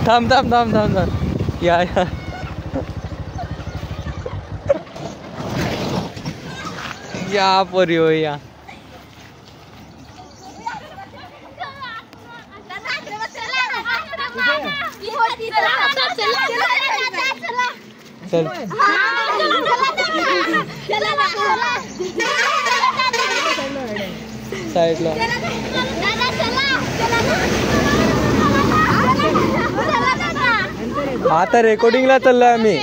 थांब थांब थांब थांब थांब या या पोरी हो या. चल साईडला आता रेकॉर्डिंगला चाललोय आम्ही.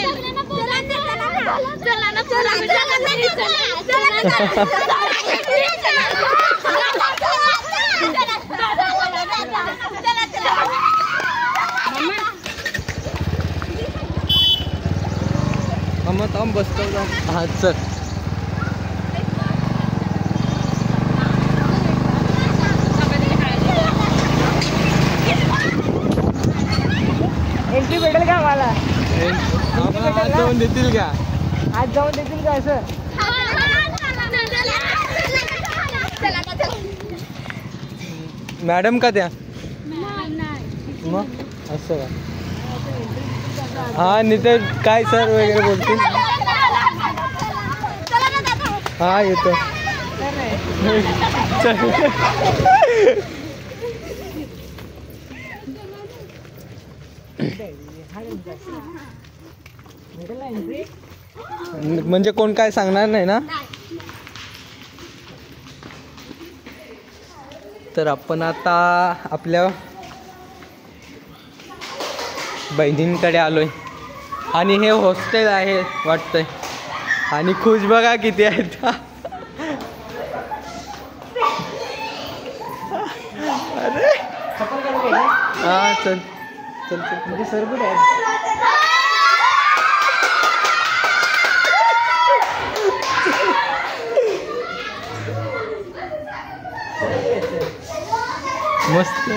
मग थांब बसतो. हा चल. एंट्री भेटेल का मला? आज जाऊन देतील का? आज जाऊन देतील का असं? मॅडम का त्या मग असं का? हा नितर काय सर वगैरे बोलतील. हा येतो. म्हणजे कोण काय सांगणार नाही ना. तर आपण आता आपल्या बहिणींकडे आलोय आणि हे हॉस्टेल आहे वाटतंय. आणि खुश बघा किती आहेत. अरे हा चल चल चल. म्हणजे सर कुठे आहे? मस्त.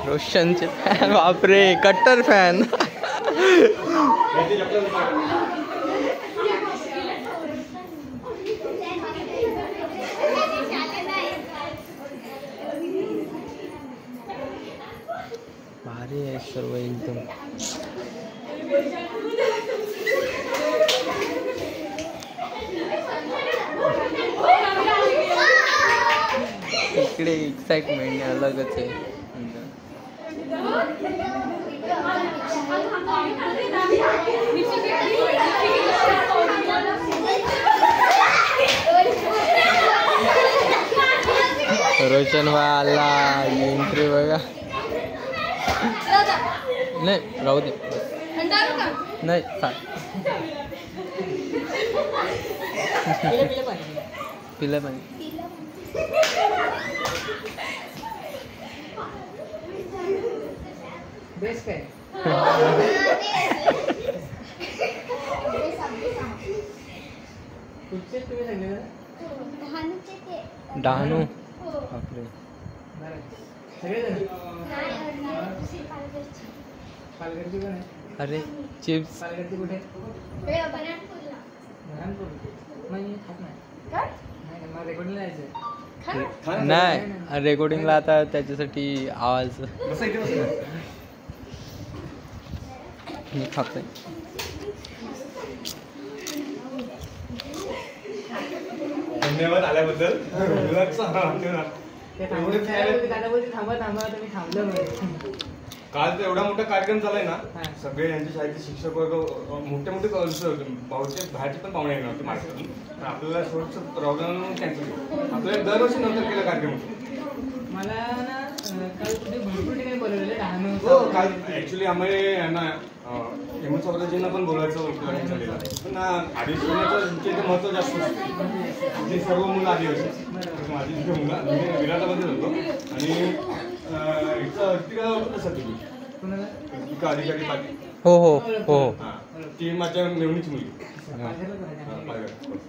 रोशनचे फॅन. बापरे कट्टर फॅन. भारी आहे सर्व एकदम. इकडे एक्साइटमेंट अलगच आहे. रोशन वाला एंट्री बघा. नाही राहू दे. नाही पिलं पाणी. बेस्ट काय? कुठचे तुम्ही सांगितलं? डहाणू. बापरे सगळेजण पालघरची पण आहे. अरे चिप्स. पालघरची कुठे? नाही रेकॉर्डिंगला आता त्याच्यासाठी आवाज मी खातोय. धन्यवाद आल्याबद्दल. काल तर एवढा मोठा कार्यक्रम झालाय ना. सगळे यांच्या शाळेचे शिक्षक वर्ग मोठे मोठे बाहेरचे पण पाहुणे येणार होते माझ्याकडून. आपल्याला थोडंसं प्रॉब्लेम कॅन्सल केलं. आपल्याला दरवर्षी नंतर केला कार्यक्रम. मला ना काल कुठे भरपूर ठिकाणी बोलवलेलं डहाणू. हो काल ॲक्च्युली आम्ही यांना हेमंत सावरजींना पण बोलायचं प्लॅनिंग झालेलं आहे. पण आदिवासीचं तुमच्या इथे महत्त्व जास्त असतं. ते सर्व मुलं आदिवासी. माझी तिथे मुलं मी विराटामध्ये होतो आणि इथं अर्तिका होतं सर तुम्ही कोणाला? अर्तिका अधिकारी पाटील. हो हो हो. हां ती माझ्या मेवणीची मुलगी.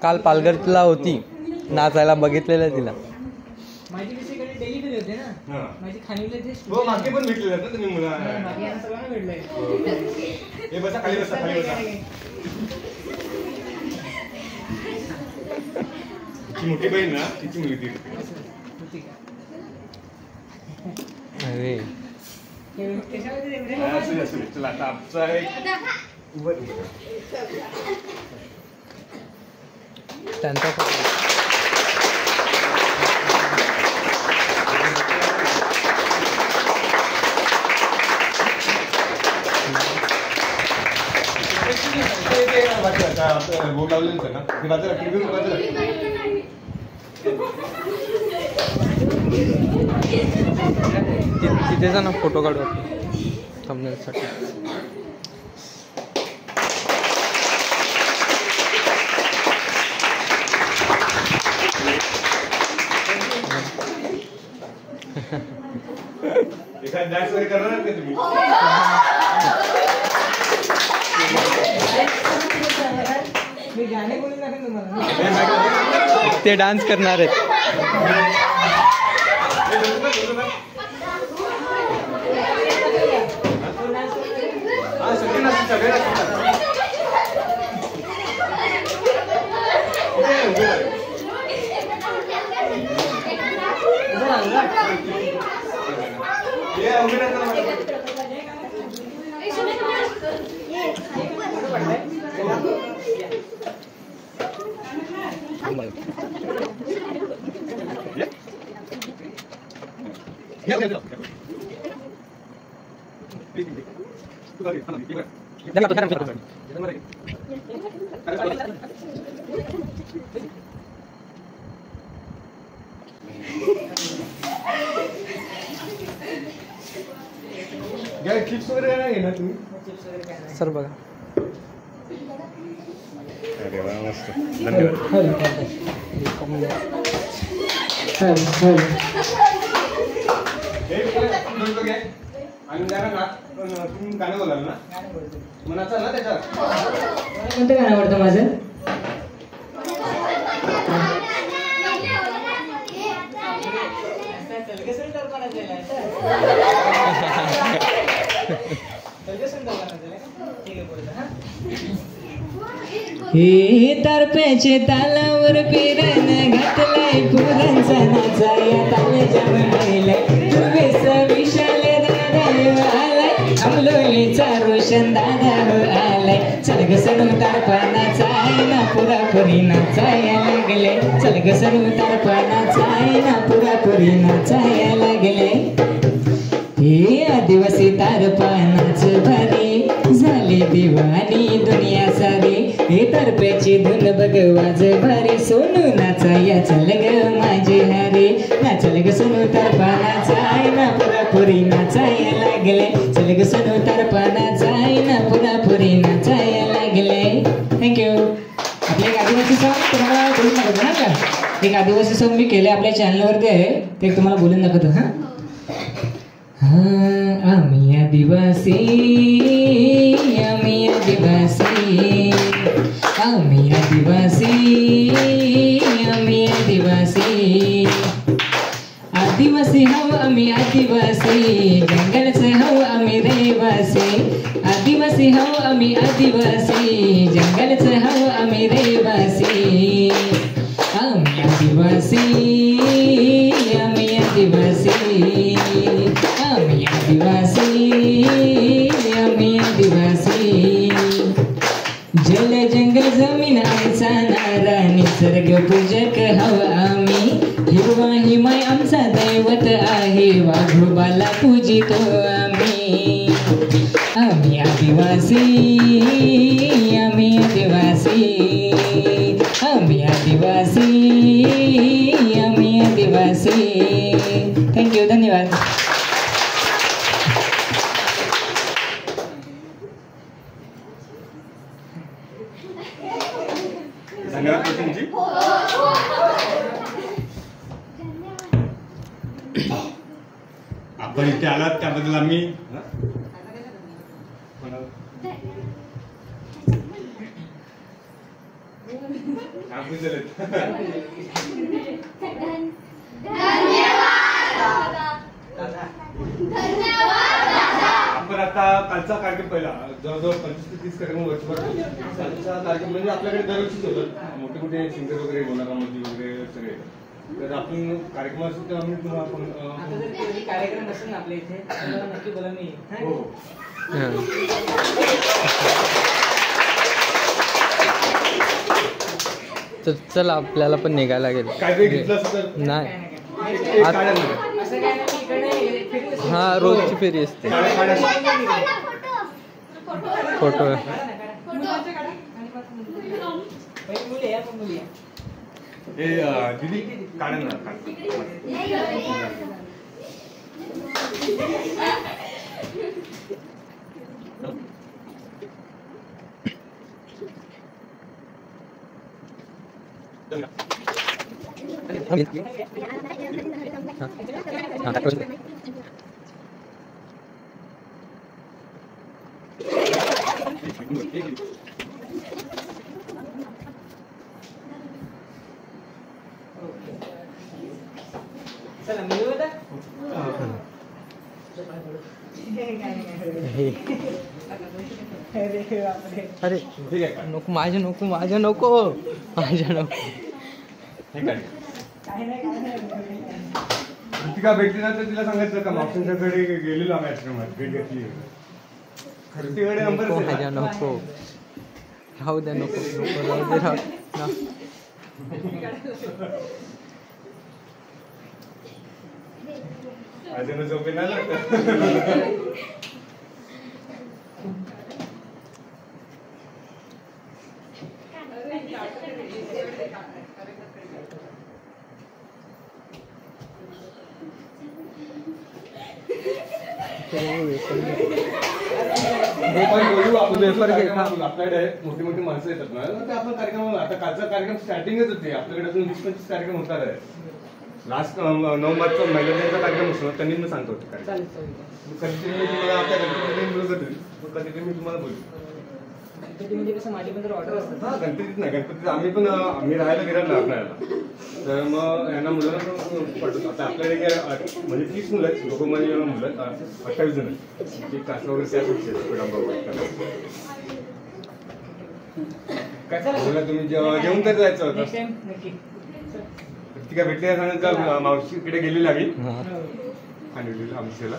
काल पालघरला होती नाचायला, बघितलेलं तिला. माझी कशी कडे डेली गेले होते ना. हां माझी खाणीला जे हो मागे पण भेटलेले आहेत ना तुम्ही मुलं. बाकी यांना सगळ्यांना भेटलंय. हे बसा खाली बसा खाली बसा. ती मोठी बहीण ना तिची मुलगी ती. अरे असू दे असू दे. चला आता आमचा एक त्यांचा बोट लावलेलं आहे ना ते बाजूला टीव्ही बाजूला. तिथे जा ना, फोटो काढू थंबनेलसाठी. एखाद डान्स वगैरे करणार का तुम्ही? मी गाणे बोलून दाखवेन तुम्हाला. ते डान्स करणार आहेत. चिप्स वगैरे नाही घेणार तुम्ही? सर बघा. अरे वा मस्त धन्यवाद. आणि तुम्ही गाणं बोलाल ना मनाचा ना त्याच्यात. कोणतं गाणं आवडतं माझं? हे तरप्याचे तालावर पिरण घातलाय पुरणचा नाचाया ताल जमलेलाय तुझे विशाल दादा आलाय अमलोलीचा रोशन दादा आलाय चलग सणू तारपणाचा ना पुरापुरी नाचाया लागले चलग सणू तारपणाचा ना पुरापुरी नाचाया लागले हे आदिवासी तारपणाच भारी झाली दिवाणी दुनिया सारी हे तरप्याची धुन बघ वाज भारी सोनू नाचाया चल ग माझी हारी नाचल ग सोनू तारपणाचा ना पुरापुरी नाचाया लागले चल ग सोनू तारपणाचा ना पुरापुरी नाचाया लागले. थँक्यू. आपले एक आदिवासी सॉन्ग तुम्हाला बोलून दाखवतो ना का. एक आदिवासी सॉन्ग मी केले आपल्या चॅनलवरती आहे ते तुम्हाला बोलून दाखवतो. आम्ही आदिवासी आम्ही आदिवासी आम्ही आदिवासी आम्ही आदिवासी आदिवासी हव आम्ही आदिवासी जंगलचे हव आम्ही रहिवासी आदिवासी हव आम्ही आदिवासी जंगलचे हव आम्ही रहिवासी आम्ही आदिवासी आम्ही आदिवासी आम्ही आदिवासी आम्ही आदिवासी जल जंगल जमीन आमचा नारा निसर्ग पूजक हव आम्ही हिरवा हिमाय आमचा दैवत आहे वाघोबाला पूजितो आम्ही आम्ही आदिवासी आम्ही आदिवासी आम्ही थँक्यू, धन्यवाद. धन्यवाद तुमची. आपण इथे आलात त्याबद्दल आम्ही आपण आता कालचा कार्यक्रम पहिला जवळजवळ 25 ते 30 कार्यक्रम वर्षभर कालचा कार्यक्रम म्हणजे आपल्याकडे दरवर्षीच होतात. मोठे मोठे सिंगर वगैरे मोनाकामध्ये वगैरे सगळे. तर आपण कार्यक्रम असतो तेव्हा आम्ही तुम्हाला आपण कार्यक्रम असेल ना आपल्या इथे नक्की बोला. मी हो तर चला आपल्याला पण निघायला लागेल. काय घेतलं असतं नाही असं काय नाही, इकडे फिरू असते. हा रोजची फेरी असते. फोटो दीदी काढा ना. चला मिळू आता. अरे ठीक आहे. नको माझ्या नको माझ्या नको माझ्या नको. ठीक आहे. ऋतिका भेटली ना तर तिला सांगायचं का मावशींच्याकडे गेलेलो आम्ही आश्रमात भेट घेतली. ऋतिकडे नंबर नको माझ्या नको राहू द्या. नको नको राहू दे राहू ना. अजून झोपे नाही लागत. आपल्याकडे मोठी मोठी माणसं येतात ना ते आपण कार्यक्रम आता कालचा कार्यक्रम स्टार्टिंगच होते. आपल्याकडे अजून 20-25 कार्यक्रम होतात आहे. लास्ट 9 मार्चचा महिला दिनाचा कार्यक्रम असतो ना त्यांनी मी सांगतो कधीतरी मी तुम्हाला आपल्या कधीतरी मी तुम्हाला बोलतो. गणपतीमध्ये कसं माझे पण ऑर्डर असतात. हा गणपतीत नाही गणपतीत आम्ही राहायला गेलो ना आपल्याला तर मग यांना मुलांना पडतो. आता आपल्याकडे म्हणजे 30 मुलं आहेत. दोघं म्हणजे मुलं 28 जण आहेत. एक कासरा वगैरे काय तुम्ही जेवण तर जायचं होतं. ती काय भेटली सांगायचं मावशीकडे गेलेली आम्ही आणि आमच्याला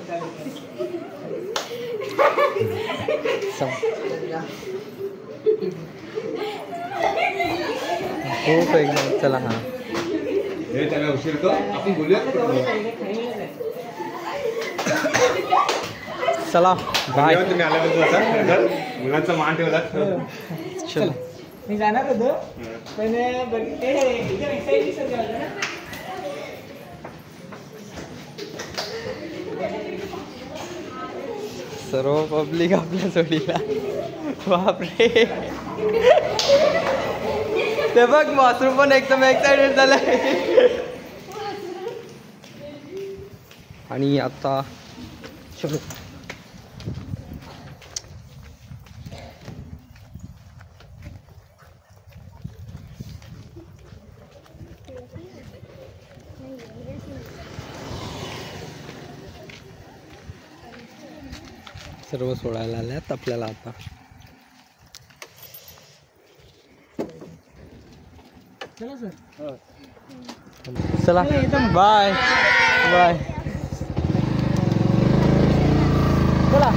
खूप एकदम. चला हा हे त्याला उशीर होतो. आपण बोलूया. चला बाय. तुम्ही आल्याबद्दल आता मुलांचा मान ठेवला. चला मी जाणार होतो पण सर्व पब्लिक आपल्या जोडीला. बापरे ते बघ वासरू पण एकदम एक्साइटेड झालाय. आणि आता चलो सर्व सोडायला आल्यात आपल्याला आता. चला बाय बाय. चला